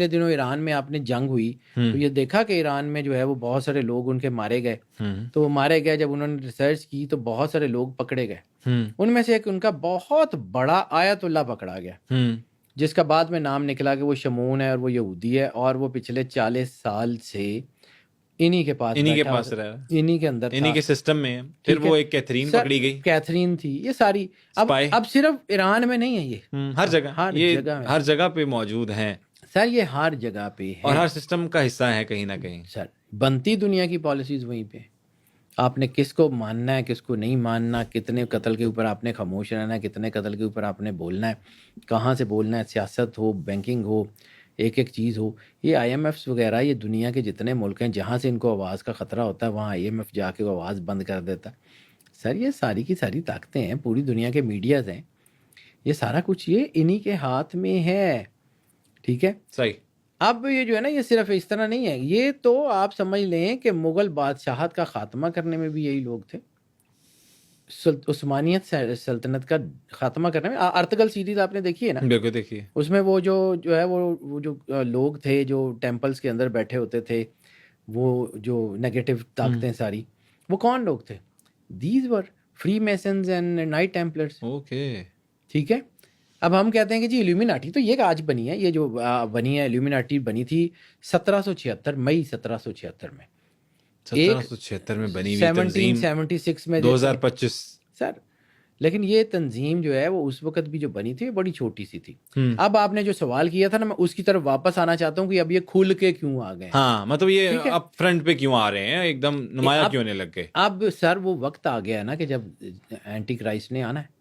دنوں ایران میں آپ نے جنگ ہوئی تو یہ دیکھا کہ ایران میں جو ہے وہ بہت سارے لوگ ان کے مارے گئے. تو وہ مارے گئے جب انہوں نے ریسرچ کی تو بہت سارے لوگ پکڑے گئے. ان میں سے ایک ان کا بہت بڑا آیت اللہ پکڑا گیا, جس کا بعد میں نام نکلا کہ وہ شمون ہے اور وہ یہودی ہے, اور وہ پچھلے 40 سال سے انہی کے پاس رہا, انہی کے اندر انہی کے سسٹم میں. پھر وہ ایک کیتھرین پکڑی گئی, کیتھرین تھی. یہ ساری اب صرف ایران میں نہیں ہے, یہ ہر جگہ, ہر جگہ پہ موجود ہیں سر. یہ ہر جگہ پہ ہے اور ہر سسٹم کا حصہ ہے کہیں نہ کہیں سر. بنتی دنیا کی پالیسیز وہیں پہ. آپ نے کس کو ماننا ہے, کس کو نہیں ماننا, کتنے قتل کے اوپر آپ نے خاموش رہنا ہے, کتنے قتل کے اوپر آپ نے بولنا ہے, کہاں سے بولنا ہے, سیاست ہو, بینکنگ ہو, ایک ایک چیز ہو. یہ آئی ایم ایفس وغیرہ, یہ دنیا کے جتنے ملک ہیں جہاں سے ان کو آواز کا خطرہ ہوتا ہے, وہاں آئی ایم ایف جا کے وہ آواز بند کر دیتا ہے. سر یہ ساری کی ساری طاقتیں ہیں, پوری دنیا کے میڈیاز ہیں, یہ سارا کچھ یہ انہی کے ہاتھ میں ہے. ٹھیک ہے, صحیح. اب یہ جو ہے نا, یہ صرف اس طرح نہیں ہے. یہ تو آپ سمجھ لیں کہ مغل بادشاہت کا خاتمہ کرنے میں بھی یہی لوگ تھے. عثمانیت سلطنت کا خاتمہ کرنے میں, ارطغرل سیریز آپ نے دیکھی ہے نا, بالکل دیکھیے. اس میں وہ جو ہے وہ جو لوگ تھے جو ٹیمپلز کے اندر بیٹھے ہوتے تھے, وہ جو نیگیٹو طاقتیں ساری, وہ کون لوگ تھے؟ These were Freemasons and knight templars. Okay, ٹھیک ہے. اب ہم کہتے ہیں کہ جی ایلومیناٹی تو یہ آج بنی ہے, یہ جو بنی ہے ایلومیناٹی بنی تھی 1776 مئی 1776 میں. 1776 میں بنی ہوئی تنظیم 1776 میں 2025 سر. لیکن یہ تنظیم جو ہے وہ اس وقت بھی جو بنی تھی بڑی چھوٹی سی تھی. اب آپ نے جو سوال کیا تھا نا, میں اس کی طرف واپس آنا چاہتا ہوں کہ اب یہ کھل کے کیوں آ گئے. ہاں, مطلب یہ اب فرنٹ پہ کیوں آ رہے ہیں, ایک دم نمایاں کیوں ہونے لگ گئے. اب سر وہ وقت آ گیا نا کہ جب اینٹی کرائسٹ نے آنا ہے.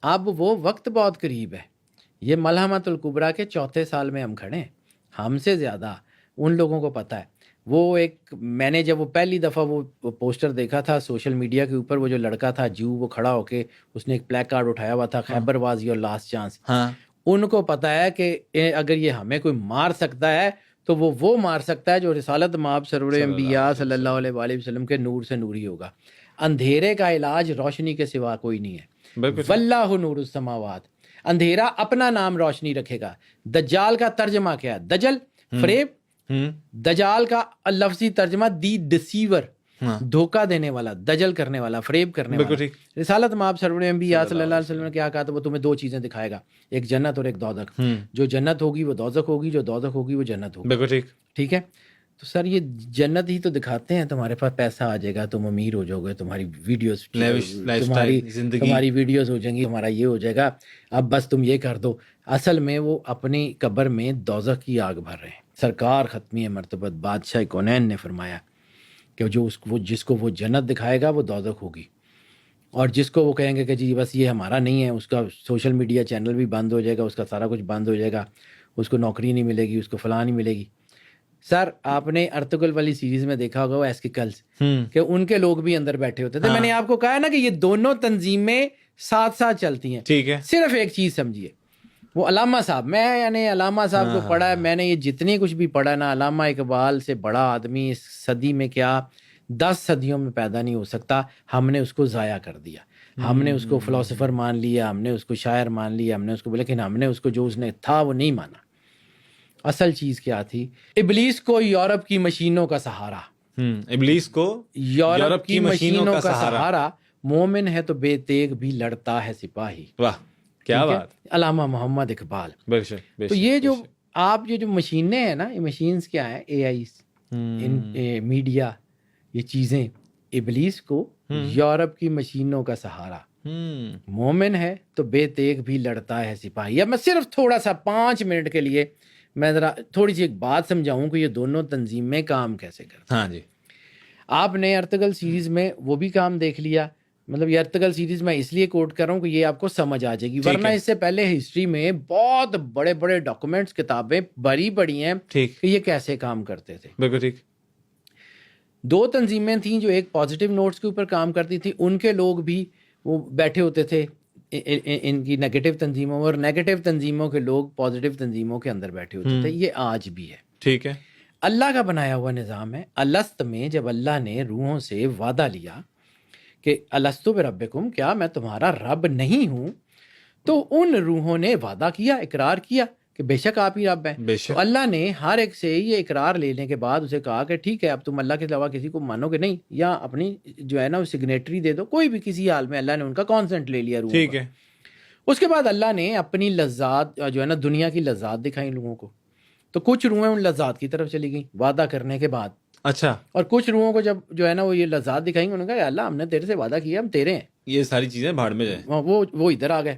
اب وہ وقت بہت قریب ہے. یہ ملحمۃ الکبریٰ کے 4تھے سال میں ہم کھڑے ہیں. ہم سے زیادہ ان لوگوں کو پتہ ہے. میں نے جب وہ پہلی دفعہ وہ پوسٹر دیکھا تھا سوشل میڈیا کے اوپر, وہ جو لڑکا تھا وہ کھڑا ہو کے اس نے ایک پلیک کارڈ اٹھایا ہوا تھا, خیبر واز یور لاسٹ چانس. ان کو پتہ ہے کہ اگر یہ ہمیں کوئی مار سکتا ہے تو وہ مار سکتا ہے جو رسالت مآب سرور انبیاء صلی اللہ علیہ وآلہ وسلم کے نور سے نوری ہوگا. اندھیرے کا علاج روشنی کے سوا کوئی نہیں ہے. واللہ نور السماوات. اندھیرا اپنا نام روشنی رکھے گا. دجال کا ترجمہ کیا ہے؟ دجل فریب. دجال کا لفظی ترجمہ دی ڈسیور, دھوکہ دینے والا, دجل کرنے والا, فریب کرنے والا. رسالت مآب سرور انبیاء صلی اللہ علیہ وسلم نے کیا کہا تھا؟ وہ تمہیں 2 چیزیں دکھائے گا, ایک جنت اور ایک دوزخ. جو جنت ہوگی وہ دوزخ ہوگی, جو دوزخ ہوگی وہ جنت ہوگی. ٹھیک ہے. تو سر یہ جنت ہی تو دکھاتے ہیں, تمہارے پاس پیسہ آ جائے گا, تم امیر ہو جاؤ گے, تمہاری ویڈیوز تمہاری ویڈیوز ہو جائیں گی, تمہارا یہ ہو جائے گا, اب بس تم یہ کر دو. اصل میں وہ اپنی قبر میں دوزخ کی آگ بھر رہے ہیں. سرکار ختمی مرتبت بادشاہ کونین نے فرمایا کہ جس کو وہ جنت دکھائے گا وہ دوزخ ہوگی, اور جس کو وہ کہیں گے کہ جی بس یہ ہمارا نہیں ہے, اس کا سوشل میڈیا چینل بھی بند ہو جائے گا, اس کا سارا کچھ بند ہو جائے گا, اس کو نوکری نہیں ملے گی, اس کو فلاں نہیں ملے گی. سر آپ نے ارطغرل والی سیریز میں دیکھا ہوگا وہ ایسکیکلز کہ ان کے لوگ بھی اندر بیٹھے ہوتے تھے. میں نے آپ کو کہا نا کہ یہ دونوں تنظیمیں ساتھ ساتھ چلتی ہیں. ٹھیک ہے. صرف ایک چیز سمجھیے, وہ علامہ صاحب, میں علامہ صاحب کو پڑھا ہے, میں نے یہ جتنی کچھ بھی پڑھا نا, علامہ اقبال سے بڑا آدمی اس صدی میں کیا 10 صدیوں میں پیدا نہیں ہو سکتا. ہم نے اس کو ضائع کر دیا, ہم نے اس کو فلاسفر مان لیا, ہم نے اس کو شاعر مان لیا, ہم نے اس کو, لیکن ہم نے اس کو جو اس نے تھا وہ نہیں مانا. اصل چیز کیا تھی؟ ابلیس کو یورپ کی مشینوں کا سہارا. ابلیس کو یورپ کی مشینوں کا سہارا. مومن ہے تو بے تیغ بھی لڑتا ہے سپاہی. واہ کیا بات. علامہ محمد اقبال. تو یہ جو آپ یہ جو مشینیں ہیں نا, یہ مشینز کیا ہیں؟ اے آئی, میڈیا, یہ چیزیں. ابلیس کو یورپ کی مشینوں کا سہارا. مومن ہے تو بے تیغ بھی لڑتا ہے سپاہی. اب میں صرف تھوڑا سا 5 منٹ کے لیے میں ذرا تھوڑی سی ایک بات سمجھاؤں کہ یہ دونوں تنظیمیں کام کیسے کرتی ہیں. ہاں جی. آپ نے ارطغرل سیریز میں وہ بھی کام دیکھ لیا. مطلب یہ ارطغرل سیریز میں اس لیے کوٹ کر رہا ہوں کہ یہ آپ کو سمجھ آ جائے گی, ورنہ اس سے پہلے ہسٹری میں بہت بڑے بڑے ڈاکومنٹس, کتابیں بھری پڑی ہیں کہ یہ کیسے کام کرتے تھے. بالکل ٹھیک. 2 تنظیمیں تھیں جو ایک پازیٹیو نوٹس کے اوپر کام کرتی تھی, ان کے لوگ بھی وہ بیٹھے ہوتے تھے ان کی نیگیٹو تنظیموں, اور نیگیٹو تنظیموں کے لوگ پازیٹیو تنظیموں کے اندر بیٹھے ہوتے تھے. یہ آج بھی ہے. ٹھیک ہے. اللہ کا بنایا ہوا نظام ہے. الست میں جب اللہ نے روحوں سے وعدہ لیا کہ الستو بربکم, کیا میں تمہارا رب نہیں ہوں, تو ان روحوں نے وعدہ کیا, اقرار کیا, کہ بے شک آپ ہی رب ہیں. بے شک. تو اللہ نے ہر ایک سے یہ اقرار لینے کے بعد اسے کہا کہ ٹھیک ہے اب تم اللہ کے علاوہ کسی کو مانو گے نہیں, یا اپنی جو ہے نا وہ سگنیٹری دے دو, کوئی بھی کسی حال میں اللہ نے ان کا کانسنٹ لے لیا روحوں ٹھیک کا. ہے. اس کے بعد اللہ نے اپنی لذات جو ہے نا دنیا کی لذات دکھائیں لوگوں کو, تو کچھ روحیں ان لذات کی طرف چلی گئیں وعدہ کرنے کے بعد, اچھا, اور کچھ روحوں کو جب جو ہے نا وہ یہ لذات دکھائیں گے انہوں نے کہا اللہ ہم نے تیرے سے وعدہ کیا, ہم تیرے ہیں, یہ ساری چیزیں بھاڑ میں جائیں. وہ ادھر آ گئے.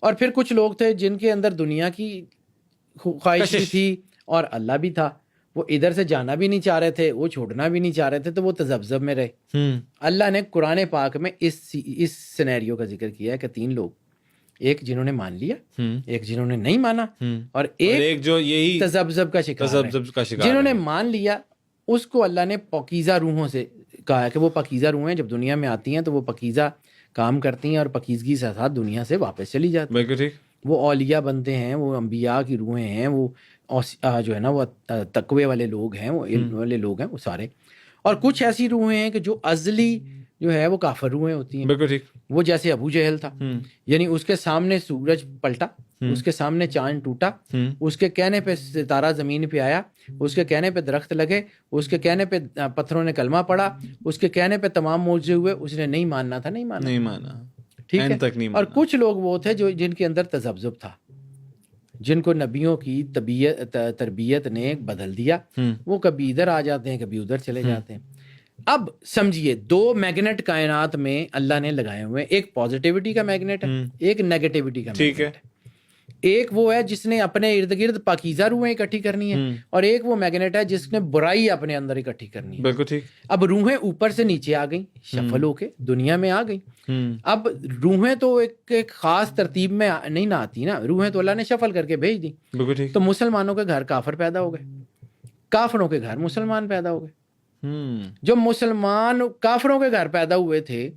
اور پھر کچھ لوگ تھے جن کے اندر دنیا کی خواہش بھی تھی اور اللہ بھی تھا, وہ ادھر سے جانا بھی نہیں چاہ رہے تھے, وہ چھوڑنا بھی نہیں چاہ رہے تھے, تو وہ تذبذب میں رہے. اللہ نے قرآن پاک میں اس سینیریو کا ذکر کیا ہے کہ 3 لوگ, ایک جنہوں نے مان لیا, ایک جنہوں نے نہیں مانا, اور ایک جو یہی تذبذب کا شکار ہے. جنہوں نے مان لیا اس کو اللہ نے پاکیزہ روحوں سے کہا ہے کہ وہ پاکیزہ روحیں جب دنیا میں آتی ہیں تو وہ پاکیزہ کام کرتی ہیں اور پاکیزگی سے ساتھ دنیا سے واپس چلی جاتی ہیں. بالکل ٹھیک. وہ اولیاء بنتے ہیں, وہ انبیاء کی روحیں ہیں, وہ جو ہے نا وہ تقوی والے لوگ ہیں, وہ علم والے لوگ ہیں وہ سارے. اور کچھ ایسی روحیں ہیں کہ جو ازلی جو ہے وہ کافر روحیں ہوتی ہیں. بالکل ٹھیک. وہ جیسے ابو جہل تھا, یعنی اس کے سامنے سورج پلٹا, اس کے سامنے چاند ٹوٹا, اس کے کہنے پہ ستارہ زمین پہ آیا, اس کے کہنے پہ درخت لگے, اس کے کہنے پہ پتھروں نے کلمہ پڑھا, اس کے کہنے پہ تمام معجزے ہوئے, اس نے نہیں ماننا تھا, نہیں مانا. ٹھیک ہے. اور کچھ لوگ وہ تھے جو جن کے اندر تذبذب تھا, جن کو نبیوں کی تربیت نے بدل دیا, وہ کبھی ادھر آ جاتے ہیں کبھی ادھر چلے جاتے ہیں. اب سمجھیے 2 میگنیٹ کائنات میں اللہ نے لگائے ہوئے, ایک پازیٹیوٹی کا میگنیٹ ہے, ایک نیگیٹیوٹی کا میگنیٹ ہے. ایک وہ ہے جس نے اپنے ارد گرد پاکیزہ روحیں اکٹھی کرنی ہے, اور ایک وہ میگنیٹ ہے جس نے برائی اپنے اندر اکٹھی کرنی ہے. بالکل ٹھیک. اب روحیں اوپر سے نیچے آ گئیں, شفل ہو کے دنیا میں آ گئیں. اب روحیں تو ایک خاص ترتیب میں نہیں نہ آتی نا, روحیں تو اللہ نے شفل کر کے بھیج دی. بالکل ٹھیک. تو مسلمانوں کے گھر کافر پیدا ہو گئے, کافروں کے گھر مسلمان پیدا ہو گئے. جو مسلمان کافروں کے گھر پیدا ہوئے تھے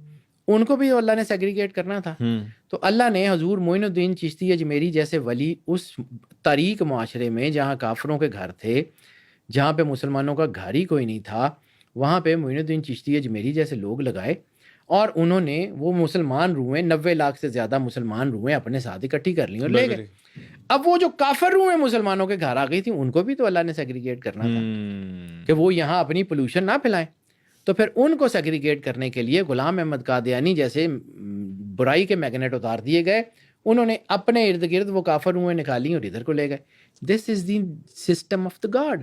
ان کو بھی اللہ نے سیگریگیٹ کرنا تھا. تو اللہ نے حضور معین الدین چشتی اجمیری جیسے ولی اس طریق معاشرے میں جہاں کافروں کے گھر تھے, جہاں پہ مسلمانوں کا گھر ہی کوئی نہیں تھا, وہاں پہ معین الدین چشتی اجمیری جیسے لوگ لگائے, اور انہوں نے وہ مسلمان روحیں 90 لاکھ سے زیادہ مسلمان روحیں اپنے ساتھ اکٹھی کر لیں اور لے گئے. اب وہ جو کافر روحیں مسلمانوں کے گھر آ گئی تھیں ان کو بھی تو اللہ نے سیگریگیٹ کرنا تھا کہ وہ یہاں اپنی پولوشن نہ پھیلائیں. تو پھر ان کو سیگریگیٹ کرنے کے لیے غلام احمد قادیانی جیسے برائی کے میگنیٹ اتار دیے گئے, انہوں نے اپنے ارد گرد وہ کافر روحیں نکالی اور ادھر کو لے گئے. This is the system of the god.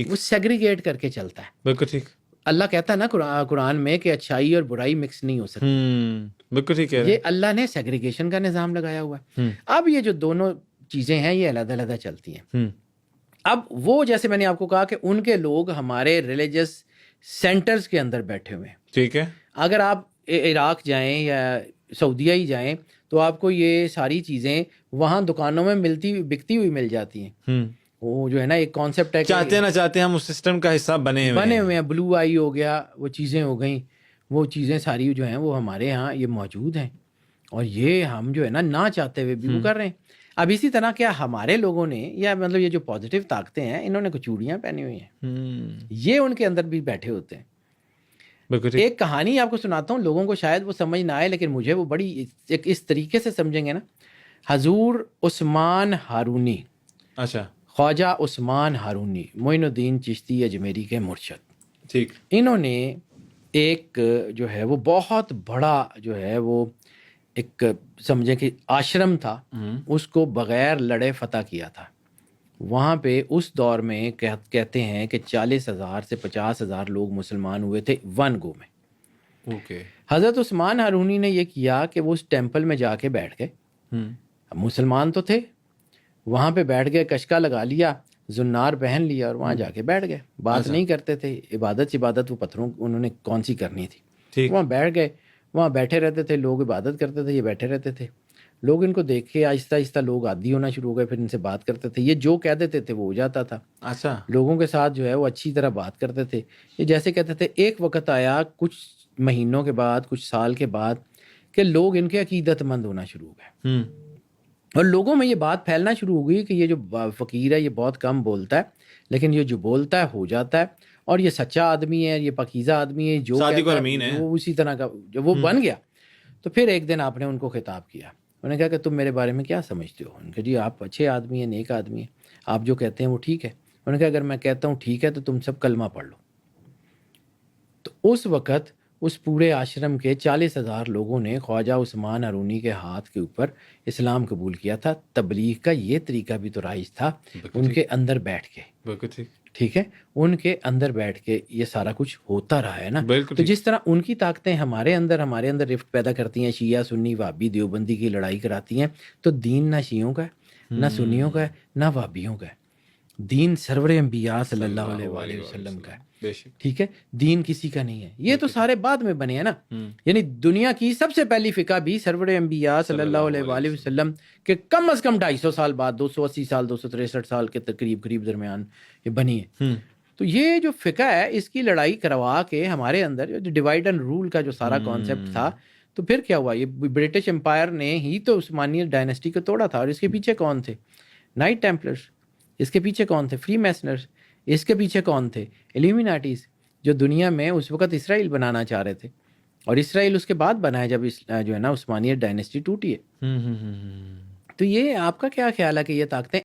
وہ سیگریگیٹ کر کے چلتا ہے. بالکل ٹھیک. اللہ کہتا ہے نا قرآن میں کہ اچھائی اور برائی مکس نہیں ہو سکتی. بالکل ٹھیک ہے. یہ اللہ نے سیگریگیشن کا نظام لگایا ہوا ہے. اب یہ جو دونوں چیزیں ہیں یہ علیحدہ علیحدہ چلتی ہیں. اب وہ جیسے میں نے آپ کو کہا کہ ان کے لوگ ہمارے ریلیجس سینٹرز کے اندر بیٹھے ہوئے ہیں. ٹھیک ہے. اگر آپ عراق جائیں یا سعودیہ ہی جائیں تو آپ کو یہ ساری چیزیں وہاں دکانوں میں بکتی ہوئی مل جاتی ہیں. وہ جو ہے نا ایک کانسیپٹ ہے, چاہتے نہ چاہتے ہم اس سسٹم کا حصہ بنے ہوئے ہیں. بلو آئی ہو گیا, وہ چیزیں ہو گئیں, وہ چیزیں ساری جو ہیں وہ ہمارے ہاں یہ موجود ہیں, اور یہ ہم جو ہے نا چاہتے ہوئے بھی وہ کر رہے ہیں. اب اسی طرح کیا ہمارے لوگوں نے, یا مطلب یہ جو پازیٹیو طاقتیں ہیں انہوں نے کچھ چوڑیاں پہنی ہوئی ہیں, یہ ان کے اندر بھی بیٹھے ہوتے ہیں. ایک کہانی آپ کو سناتا ہوں, لوگوں کو شاید وہ سمجھ نہ آئے لیکن مجھے وہ بڑی اس طریقے سے سمجھیں گے نا. حضور عثمان ہارونی, اچھا, خواجہ عثمان ہارونی معین الدین چشتی اجمیری کے مرشد, ٹھیک, انہوں نے ایک جو ہے وہ بہت بڑا جو ہے وہ ایک سمجھیں کہ آشرم تھا, اس کو بغیر لڑے فتح کیا تھا. وہاں پہ اس دور میں کہتے ہیں کہ 40,000 سے 50,000 لوگ مسلمان ہوئے تھے ون گو میں. اوکے. حضرت عثمان ہارونی نے یہ کیا کہ وہ اس ٹیمپل میں جا کے بیٹھ گئے. مسلمان تو تھے, وہاں پہ بیٹھ گئے, کشکا لگا لیا, زنار پہن لیا اور وہاں جا کے بیٹھ گئے. بات نہیں کرتے تھے, عبادت وہ پتھروں انہوں نے کون سی کرنی تھی. وہاں بیٹھ گئے, وہاں بیٹھے رہتے تھے, لوگ عبادت کرتے تھے, یہ بیٹھے رہتے تھے. لوگ ان کو دیکھ کے آہستہ آہستہ لوگ عادی ہونا شروع ہو گئے, پھر ان سے بات کرتے تھے, یہ جو کہہ دیتے تھے وہ ہو جاتا تھا. اچھا. لوگوں کے ساتھ جو ہے وہ اچھی طرح بات کرتے تھے. یہ جیسے کہتے تھے ایک وقت آیا کچھ مہینوں کے بعد, کچھ سال کے بعد, کہ لوگ ان کے عقیدت مند ہونا شروع ہو گئے, اور لوگوں میں یہ بات پھیلنا شروع ہو گئی کہ یہ جو فقیر ہے یہ بہت کم بولتا ہے, لیکن یہ جو بولتا ہے ہو جاتا ہے, اور یہ سچا آدمی ہے, یہ پاکیزہ آدمی ہے, جو وہ اسی طرح کا جو وہ بن گیا. تو پھر ایک دن آپ نے ان کو خطاب کیا, انہوں نے کہا کہ تم میرے بارے میں کیا سمجھتے ہو؟ انہوں نے کہا جی آپ اچھے آدمی ہیں، نیک آدمی ہیں، آپ جو کہتے ہیں وہ ٹھیک ہے۔ انہوں نے کہا اگر میں کہتا ہوں ٹھیک ہے تو تم سب کلمہ پڑھ لو۔ تو اس وقت اس پورے آشرم کے 40,000 لوگوں نے خواجہ عثمان ہارونی کے ہاتھ کے اوپر اسلام قبول کیا تھا۔ تبلیغ کا یہ طریقہ بھی تو رائج تھا، ان کے اندر بیٹھ کے، بالکل ٹھیک، ٹھیک ہے، ان کے اندر بیٹھ کے یہ سارا کچھ ہوتا رہا ہے نا۔ بالکل تو ٹھیک، جس طرح ان کی طاقتیں ہمارے اندر رفٹ پیدا کرتی ہیں، شیعہ سنی وہابی دیوبندی کی لڑائی کراتی ہیں، تو دین نہ شیعوں کا ہے، نہ سنیوں کا ہے، نہ وہابیوں کا ہے، دین سرور انبیاء صلی اللہ علیہ وآلہ وسلم کا ہے، بے شک، ٹھیک ہے، دین کسی کا نہیں ہے۔ یہ تو سارے بعد میں بنے ہیں نا، یعنی دنیا کی سب سے پہلی فقہ بھی سرور انبیاء صلی اللہ علیہ وآلہ وسلم کے کم از کم 250 سال بعد، 280 سال 263 سال کے قریب درمیان یہ بنی ہے۔ تو یہ جو فقہ ہے اس کی لڑائی کروا کے ہمارے اندر جو ڈیوائڈ اینڈ رول کا جو سارا کانسیپٹ تھا، تو پھر کیا ہوا؟ یہ برٹش امپائر نے ہی تو عثمانیہ ڈائنیسٹی کو توڑا تھا، اور اس کے پیچھے کون تھے؟ نائٹ ٹیمپلرز، اس کے پیچھے کون تھے؟ فری میسنرز، اس کے پیچھے کون تھے؟ ایلیومیناٹیز، جو دنیا میں اس وقت اسرائیل بنانا چاہ رہے تھے، اور اسرائیل اس کے بعد بنا ہے جب جو ہے نا عثمانیہ ڈائنیسٹی ٹوٹی ہے۔ تو یہ آپ کا کیا خیال ہے کہ یہ طاقتیں